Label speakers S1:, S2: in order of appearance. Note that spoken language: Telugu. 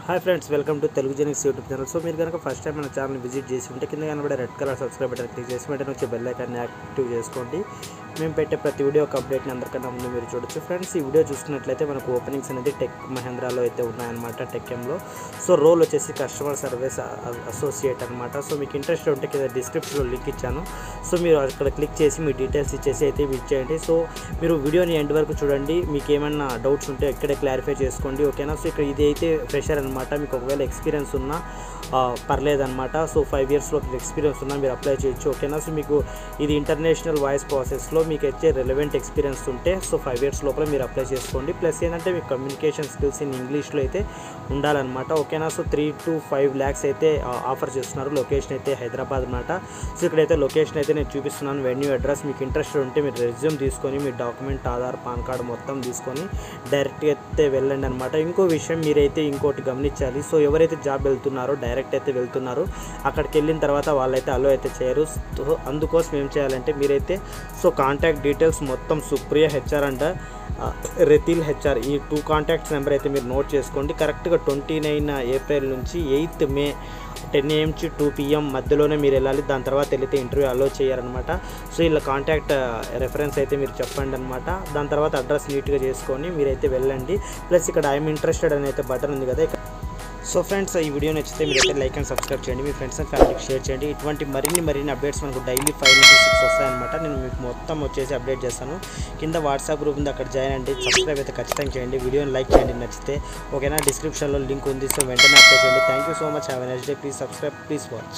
S1: Hi friends welcome to Telugu Genix YouTube channel. So మీరు కనుక ఫస్ట్ టైం మన ఛానల్ విజిట్ చేసి ఉంటే కింద కనబడే red colour subscribe button click చేసి వెంటనే వచ్చే బెల్ ఐకాన్ యాక్టివ్ చేసుకోండి। మేము పెట్టే ప్రతి వీడియో ఒక అప్డేట్ని అందరికన్నా ముందు మీరు చూడొచ్చు। ఫ్రెండ్స్ ఈ వీడియో చూసుకున్నట్లయితే మనకు ఓపెనింగ్స్ అనేది టెక్ మహేంద్రాలో అయితే ఉన్నాయన్నమాట, టెక్ఎంలో। సో రోల్ వచ్చేసి కస్టమర్ సర్వీస్ అసోసియేట్ అనమాట। సో మీకు ఇంట్రెస్ట్ ఉంటే కింద డిస్క్రిప్షన్లో లింక్ ఇచ్చాను, సో మీరు అక్కడ క్లిక్ చేసి మీ డీటెయిల్స్ ఇచ్చేసి అయితే ఇచ్చేయండి। సో మీరు వీడియోని ఎండ్ వరకు చూడండి, మీకు ఏమైనా డౌట్స్ ఉంటే ఇక్కడే క్లారిఫై చేసుకోండి, ఓకేనా। సో ఇక్కడ ఇది అయితే ఫ్రెషర్ అనమాట, మీకు ఒకవేళ ఎక్స్పీరియన్స్ ఉన్నా పర్లేదన్నమాట। సో 5 years లోపు ఎక్స్పీరియన్స్ ఉన్నా మీరు అప్లై చేయొచ్చు, ఓకేనా। సో మీకు ఇది ఇంటర్నేషనల్ వాయిస్ ప్రాసెస్లో మీకు వచ్చే రెలవెంట్ ఎక్స్పీరియన్స్ ఉంటే సో 5 years లోపల మీరు అప్లై చేసుకోండి। ప్లస్ ఏంటంటే మీకు కమ్యూనికేషన్ స్కిల్స్ ఇన్ ఇంగ్లీష్లో అయితే ఉండాలన్నమాట, ఓకేనా। సో 3 to 5 lakhs అయితే ఆఫర్ చేస్తున్నారు। లొకేషన్ అయితే హైదరాబాద్ అనమాట। సో ఇక్కడైతే లొకేషన్ అయితే నేను చూపిస్తున్నాను, వెన్యూ అడ్రస్। మీకు ఇంట్రెస్ట్ ఉంటే మీరు రెజ్యూమ్ తీసుకొని మీ డాక్యుమెంట్ ఆధార్ పాన్ కార్డ్ మొత్తం తీసుకొని డైరెక్ట్గా అయితే వెళ్ళండి అనమాట। ఇంకో విషయం మీరైతే ఇంకోటి గమనించాలి, సో ఎవరైతే జాబ్ వెళ్తున్నారో డైరెక్ట్ అయితే వెళ్తున్నారు, అక్కడికి వెళ్ళిన తర్వాత వాళ్ళైతే అలో అయితే చేయరు। సో అందుకోసం ఏం చేయాలంటే మీరైతే సో కాంటాక్ట్ డీటెయిల్స్ మొత్తం సుప్రియ హెచ్ఆర్ అండ్ రెతిల్ హెచ్ఆర్ ఈ 2 కాంటాక్ట్స్ నెంబర్ అయితే మీరు నోట్ చేసుకోండి। కరెక్ట్గా 29 April నుంచి 8 May 10 AM to 2 PM మధ్యలోనే మీరు వెళ్ళాలి, దాని తర్వాత వెళితే ఇంటర్వ్యూ అలో చేయాలన్నమాట। సో ఇలా కాంటాక్ట్ రెఫరెన్స్ అయితే మీరు చెప్పండి అనమాట, దాని తర్వాత అడ్రస్ నీట్గా చేసుకొని మీరైతే వెళ్ళండి। ప్లస్ ఇక్కడ ఐఎమ్ ఇంట్రెస్టెడ్ అని అయితే బటన్ ఉంది కదా। సో ఫ్రెండ్స్ ఈ వీడియో నచ్చితే మీరైతే లైక్ అండ్ సబ్స్క్రైబ్ చేయండి, మీ ఫ్రెండ్స్ అండ్ ఫ్యామిలీకి షేర్ చేయండి। ఇటువంటి మరిన్ని అప్డేట్స్ మనకు డైలీ 5 నుంచి 6 వస్తాయన్నమాట, నేను మీకు మొత్తం వచ్చేసి అప్డేట్ చేస్తాను। కింద వాట్సాప్ గ్రూప్ ఉంది, అక్కడ జాయిన్ అండి, సబ్స్క్రైబ్ అయితే ఖచ్చితంగా చేయండి, వీడియోని లైక్ చేయండి నచ్చితే, ఓకేనా। డిస్క్రిప్షన్లో లింక్ ఉంది, సో వెంటనే అప్లై చేయండి। Thank you so much, have a nice day, please subscribe, please watch.